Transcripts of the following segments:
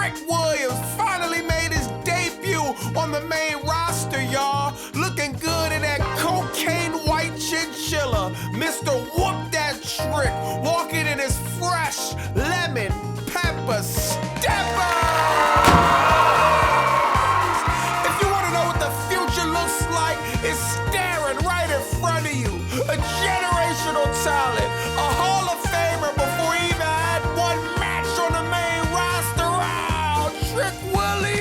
Trick Williams finally made his debut on the main roster, y'all. Looking good in that cocaine white chinchilla. Mr. Whoop That Trick, walking in his fresh lemon pepper stepper. If you want to know what the future looks like, it's staring right in front of you. A generational talent, a Hall of Famer before he even had one match on the main roster. Oh, Trick Willie.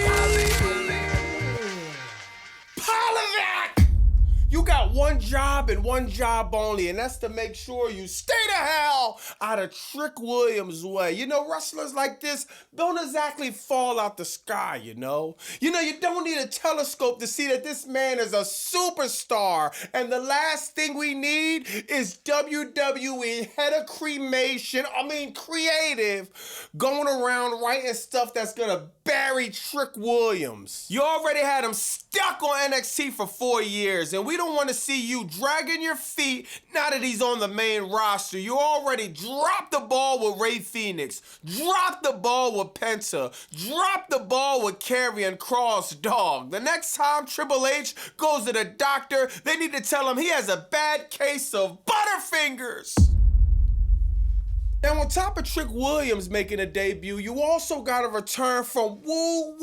Pollovac! You got one job and one job only, and that's to make sure you stay the hell out of Trick Williams' way. You know, wrestlers like this don't exactly fall out the sky, you know? You don't need a telescope to see that this man is a superstar, and the last thing we need is WWE head of creative, going around writing stuff that's gonna bury Trick Williams. You already had him stuck on NXT for 4 years, and we don't want to see you dragging your feet now that he's on the main roster. You already dropped the ball with Ray Phoenix, dropped the ball with Penta, dropped the ball with Karrion Kross, dog. The next time Triple H goes to the doctor, they need to tell him he has a bad case of butterfingers. Now, on top of Trick Williams making a debut, you also got a return from you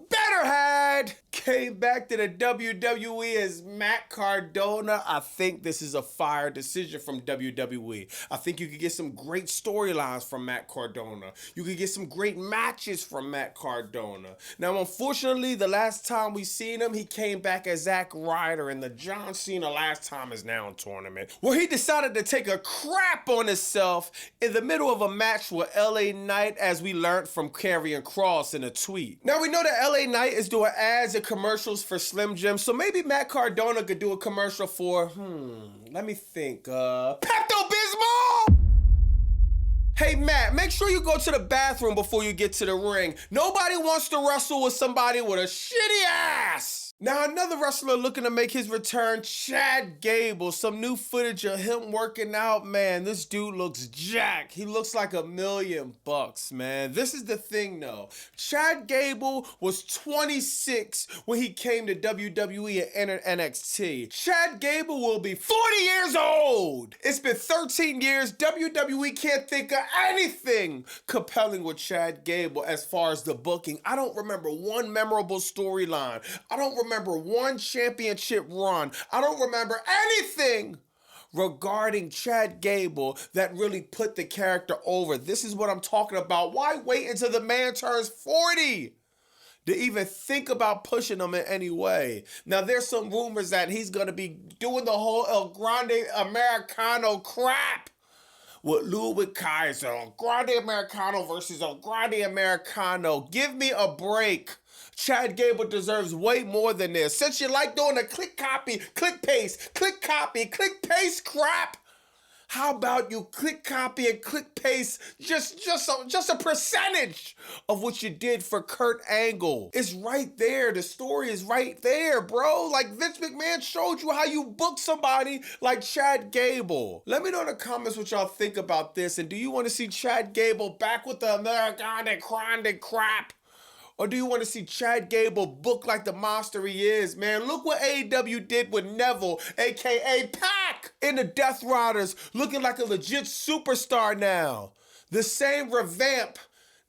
better had. Came back to the WWE as Matt Cardona. I think this is a fire decision from WWE. I think you could get some great storylines from Matt Cardona. You could get some great matches from Matt Cardona. Now, unfortunately, the last time we seen him, he came back as Zack Ryder in the John Cena Last Time Is Now tournament, where he decided to take a crap on himself in the middle of a match with LA Knight, as we learned from Karrion Kross in a tweet. Now, we know that LA Knight is doing ads and commercials for Slim Jim, so maybe Matt Cardona could do a commercial for, let me think, Pepto-Bismol? Hey, Matt, make sure you go to the bathroom before you get to the ring. Nobody wants to wrestle with somebody with a shitty ass. Now, another wrestler looking to make his return, Chad Gable. Some new footage of him working out, man. This dude looks jacked. He looks like $1 million, man. This is the thing, though. Chad Gable was 26 when he came to WWE and entered NXT. Chad Gable will be 40 years old. It's been 13 years. WWE can't think of anything compelling with Chad Gable as far as the booking. I don't remember one memorable storyline. I don't remember one championship run. I don't remember anything regarding Chad Gable that really put the character over. This is what I'm talking about. Why wait until the man turns 40 to even think about pushing him in any way? Now, there's some rumors that he's going to be doing the whole El Grande Americano crap with Ludwig Kaiser. El Grande Americano versus El Grande Americano. Give me a break. Chad Gable deserves way more than this. Since you like doing the click copy, click paste, click copy, click paste crap, how about you click copy and click paste just a percentage of what you did for Kurt Angle? It's right there. The story is right there, bro. Like, Vince McMahon showed you how you book somebody like Chad Gable. Let me know in the comments what y'all think about this, and do you want to see Chad Gable back with the American Grande crap? Or do you want to see Chad Gable book like the monster he is, man? Look what AEW did with Neville, a.k.a. Pac, in the Death Riders, looking like a legit superstar now. The same revamp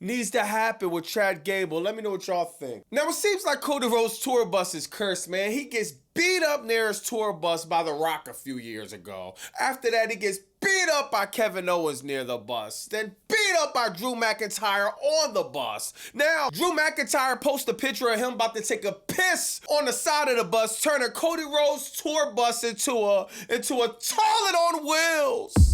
needs to happen with Chad Gable. Let me know what y'all think. Now, it seems like Cody Rhodes' tour bus is cursed, man. He gets beat up near his tour bus by The Rock a few years ago. After that, he gets beat up by Kevin Owens near the bus. Then beat up by Drew McIntyre on the bus. Now, Drew McIntyre posts a picture of him about to take a piss on the side of the bus, turning Cody Rhodes' tour bus into a toilet on wheels.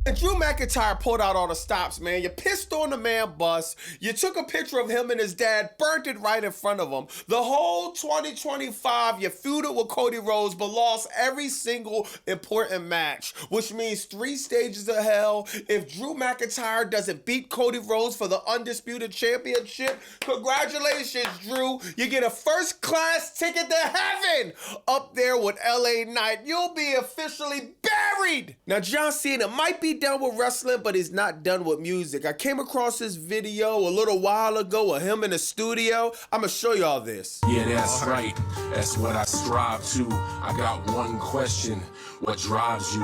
And Drew McIntyre pulled out all the stops, man. You pissed on the man bus. You took a picture of him and his dad, burnt it right in front of him. The whole 2025, you feuded with Cody Rhodes, but lost every single important match, which means 3 stages of hell. If Drew McIntyre doesn't beat Cody Rhodes for the Undisputed Championship, congratulations, Drew. You get a first-class ticket to heaven up there with LA Knight. You'll be officially buried married. Now, John Cena might be done with wrestling, but he's not done with music. I came across this video a little while ago of him in the studio. I'm gonna show y'all this. Yeah, that's right. That's what I strive to. I got one question. What drives you?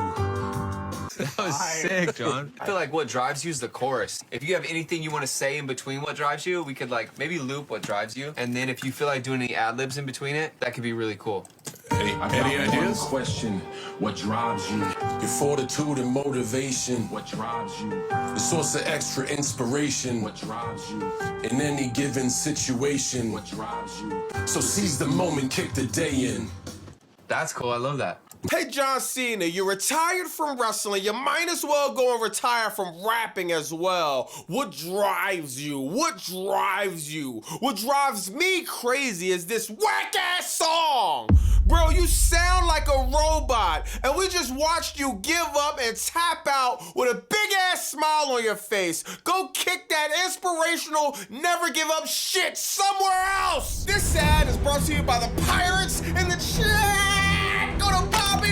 That was sick, John. I feel like what drives you is the chorus. If you have anything you want to say in between what drives you, we could like maybe loop what drives you. And then if you feel like doing any ad-libs in between it, that could be really cool. Any ideas? One question. What drives you? Your fortitude and motivation. What drives you? The source of extra inspiration. What drives you? In any given situation. What drives you? So seize the moment, kick the day in. That's cool. I love that. Hey, John Cena, you're retired from wrestling. You might as well go and retire from rapping as well. What drives you? What drives you? What drives me crazy is this whack-ass song. Bro, you sound like a robot, and we just watched you give up and tap out with a big-ass smile on your face. Go kick that inspirational, never give up shit somewhere else. This ad is brought to you by the Pirates in the chat. Go to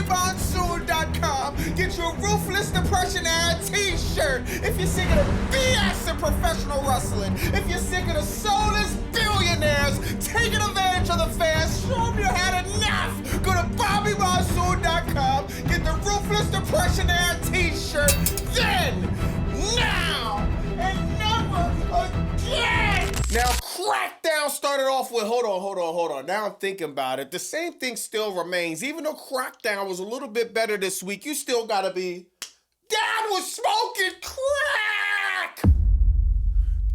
Monsoon.com. Get your Ruthless Depression ad t-shirt. If you're sick of the BS in professional wrestling, if you're sick of the soulless billionaires taking advantage of the fans, show them you had enough. Go to BobbyMonsoon.com. Get the Ruthless Depression ad t-shirt. Then, now, and never again. Now, CRACKDOWN started off with, hold on. Now I'm thinking about it. The same thing still remains. Even though CRACKDOWN was a little bit better this week, you still gotta be down with smoking crack.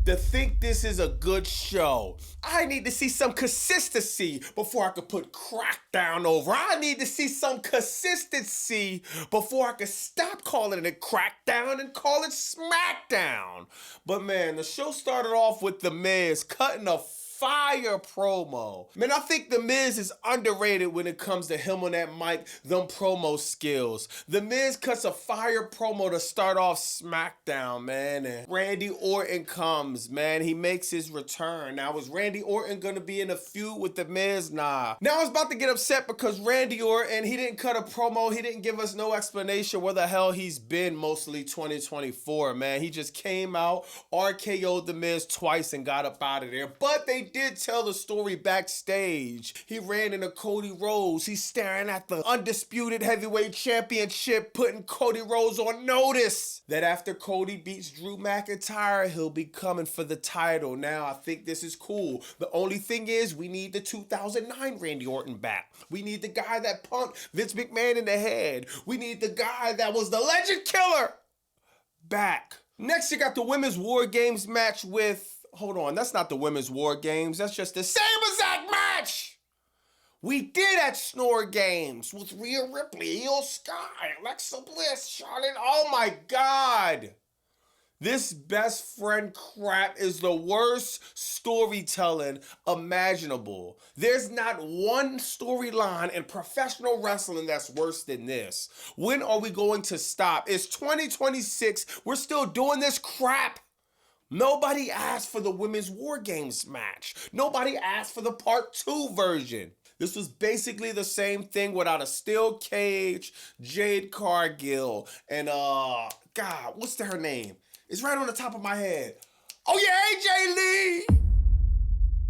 To think this is a good show, I need to see some consistency before I could put CRACKDOWN over. I need to see some consistency before I could stop calling it CRACKDOWN and call it SmackDown. But man, the show started off with The Miz cutting a fire promo. Man, I think The Miz is underrated when it comes to him on that mic, them promo skills. The Miz cuts a fire promo to start off SmackDown, man, and Randy Orton comes, man. He makes his return. Now, is Randy Orton gonna be in a feud with The Miz? Nah. Now I was about to get upset because Randy Orton, he didn't cut a promo. He didn't give us no explanation where the hell he's been mostly 2024, man. He just came out, RKO'd The Miz twice and got up out of there. But they did tell the story backstage. He ran into Cody Rhodes. He's staring at the undisputed heavyweight championship, putting Cody Rhodes on notice that after Cody beats Drew McIntyre, he'll be coming for the title. Now, I think this is cool. The only thing is, we need the 2009 Randy Orton back. We need the guy that punked Vince McMahon in the head. We need the guy that was the legend killer back. Next, you got the Women's War Games match with, hold on, that's not the Women's War Games. That's just the same exact match we did at Snore Games with Rhea Ripley, Io Sky, Alexa Bliss, Charlotte. Oh my God. This best friend crap is the worst storytelling imaginable. There's not one storyline in professional wrestling that's worse than this. When are we going to stop? It's 2026. We're still doing this crap. Nobody asked for the Women's War Games match. Nobody asked for the Part 2 version. This was basically the same thing without a steel cage, Jade Cargill, and God, what's her name? It's right on the top of my head. Oh yeah, AJ Lee!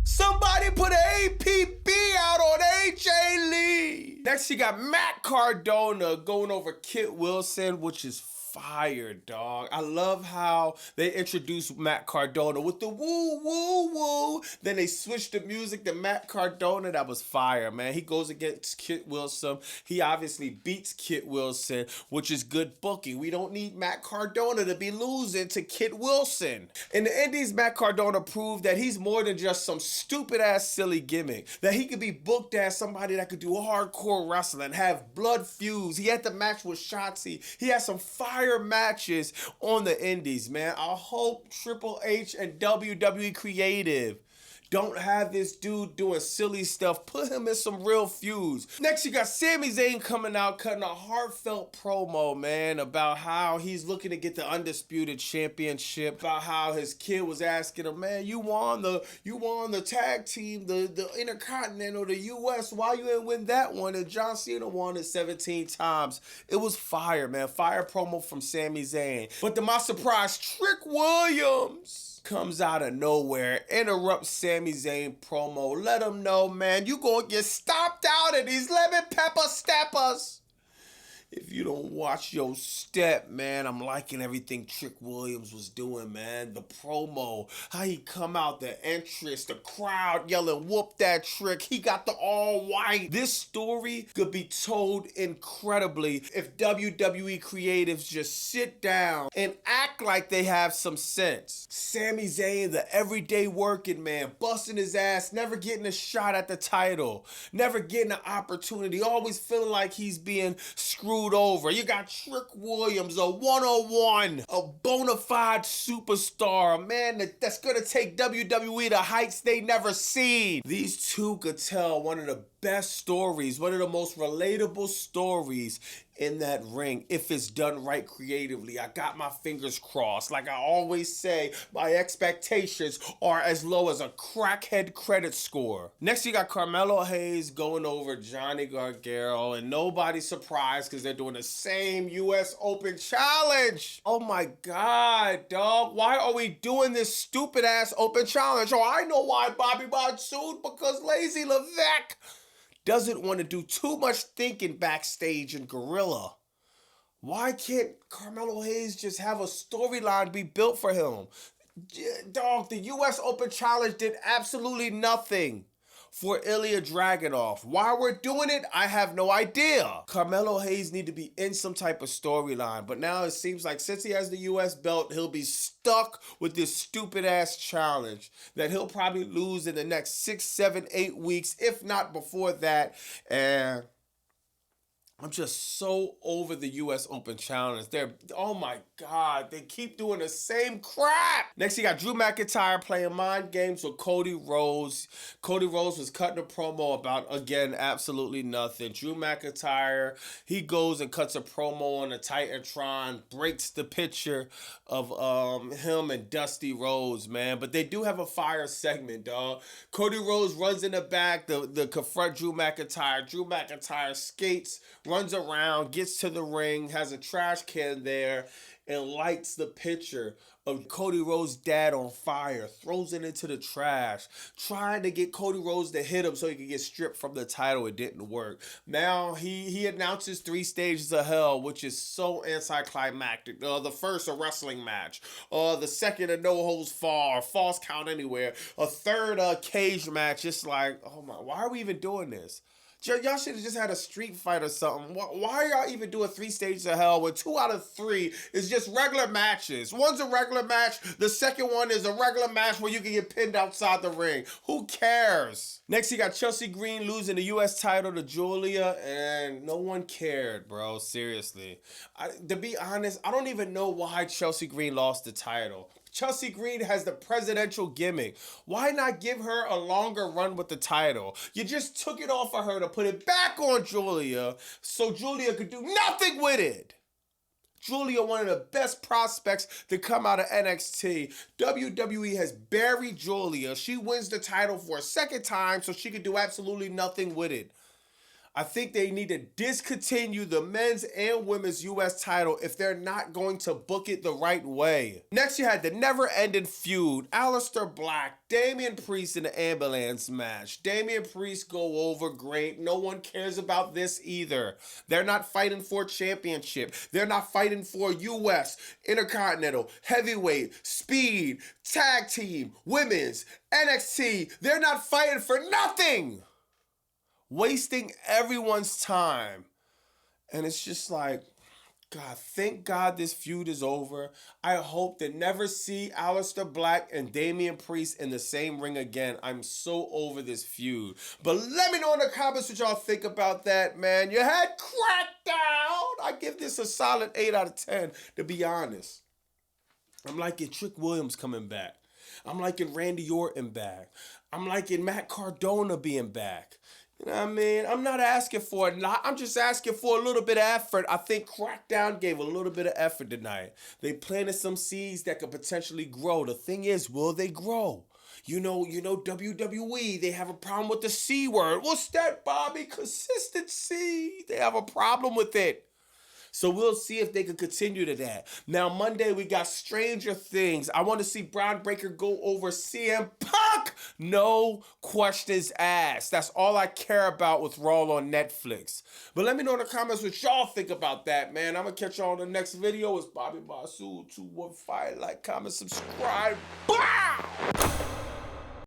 Somebody put an APB out on AJ Lee! Next you got Matt Cardona going over Kit Wilson, which is fire, dog. I love how they introduced Matt Cardona with the woo, woo, woo. Then they switched the music to Matt Cardona. That was fire, man. He goes against Kit Wilson. He obviously beats Kit Wilson, which is good booking. We don't need Matt Cardona to be losing to Kit Wilson. In the Indies, Matt Cardona proved that he's more than just some stupid-ass silly gimmick. That he could be booked as somebody that could do hardcore wrestling, have blood feuds. He had the match with Shotzi. He had some fire matches on the Indies, man. I hope Triple H and WWE Creative Don't have this dude doing silly stuff. Put him in some real feuds. Next, you got Sami Zayn coming out, cutting a heartfelt promo, man, about how he's looking to get the Undisputed Championship, about how his kid was asking him, man, you won the tag team, the Intercontinental, the US, why you didn't win that one? And John Cena won it 17 times. It was fire, man. Fire promo from Sami Zayn. But to my surprise, Trick Williams comes out of nowhere, interrupts Sami Zayn promo, let him know, man, you gonna get stomped out of these lemon pepper steppers if you don't watch your step, man. I'm liking everything Trick Williams was doing, man. The promo, how he come out, the entrance, the crowd yelling, whoop that Trick. He got the all white. This story could be told incredibly if WWE creatives just sit down and act like they have some sense. Sami Zayn, the everyday working man, busting his ass, never getting a shot at the title, never getting an opportunity, always feeling like he's being screwed over. You got Trick Williams, a 101, a bona fide superstar, a man that's gonna take WWE to heights they never seen. These two could tell one of the best stories, one of the most relatable stories in that ring if it's done right creatively. I got my fingers crossed. Like I always say, my expectations are as low as a crackhead credit score. Next, you got Carmelo Hayes going over Johnny Gargano, and nobody's surprised because they're doing the same US Open Challenge. Oh my God, dog. Why are we doing this stupid ass Open Challenge? Oh, I know why, Bobby Monsoon, because Lazy Levesque doesn't want to do too much thinking backstage in Gorilla. Why can't Carmelo Hayes just have a storyline be built for him? Dog, the US Open Challenge did absolutely nothing for Ilya Dragunov. Why we're doing it, I have no idea. Carmelo Hayes need to be in some type of storyline, but now it seems like since he has the US belt, he'll be stuck with this stupid ass challenge that he'll probably lose in the next 6, 7, 8 weeks, if not before that. And I'm just so over the US Open Challenge. Oh my God, they keep doing the same crap. Next, you got Drew McIntyre playing mind games with Cody Rhodes. Cody Rhodes was cutting a promo about, again, absolutely nothing. Drew McIntyre, he goes and cuts a promo on the Titantron, breaks the picture of him and Dusty Rhodes, man. But they do have a fire segment, dog. Cody Rhodes runs in the back to confront Drew McIntyre. Drew McIntyre skates, runs around, gets to the ring, has a trash can there, and lights the picture of Cody Rhodes' dad on fire, throws it into the trash, trying to get Cody Rhodes to hit him so he could get stripped from the title. It didn't work. Now he announces 3 stages of hell, which is so anticlimactic. The first, a wrestling match. The second, a no holds bar, false count anywhere. A third, a cage match. It's like, oh my, why are we even doing this? Y'all should have just had a street fight or something. Why are y'all even doing 3 stages of hell when 2 out of 3 is just regular matches? One's a regular match. The second one is a regular match where you can get pinned outside the ring. Who cares? Next, you got Chelsea Green losing the US title to Julia, and no one cared, bro. Seriously. To be honest, I don't even know why Chelsea Green lost the title. Chelsea Green has the presidential gimmick. Why not give her a longer run with the title? You just took it off of her to put it back on Julia so Julia could do nothing with it. Julia, one of the best prospects to come out of NXT. WWE has buried Julia. She wins the title for a second time so she could do absolutely nothing with it. I think they need to discontinue the men's and women's US title if they're not going to book it the right way. Next, you had the never-ending feud. Aleister Black, Damian Priest in the ambulance match. Damian Priest go over great. No one cares about this either. They're not fighting for a championship. They're not fighting for US, Intercontinental, Heavyweight, Speed, Tag Team, Women's, NXT. They're not fighting for nothing. Wasting everyone's time. And it's just like, God, thank God this feud is over. I hope to never see Aleister Black and Damian Priest in the same ring again. I'm so over this feud. But let me know in the comments what y'all think about that, man. You had CRACKDOWN. I give this a solid 8 out of 10, to be honest. I'm liking Trick Williams coming back. I'm liking Randy Orton back. I'm liking Matt Cardona being back. You know what I mean? I'm not asking for a lot. I'm just asking for a little bit of effort. I think CRACKDOWN gave a little bit of effort tonight. They planted some seeds that could potentially grow. The thing is, will they grow? You know, WWE, they have a problem with the C word. What's that, Bobby? Consistency. They have a problem with it. So we'll see if they can continue to that. Now, Monday, we got Stranger Things. I want to see Braun Breaker go over CM Punk. No questions asked. That's all I care about with Raw on Netflix. But let me know in the comments what y'all think about that, man. I'm going to catch y'all in the next video. It's Bobby Monsoon 215. Like, comment, subscribe. Bow!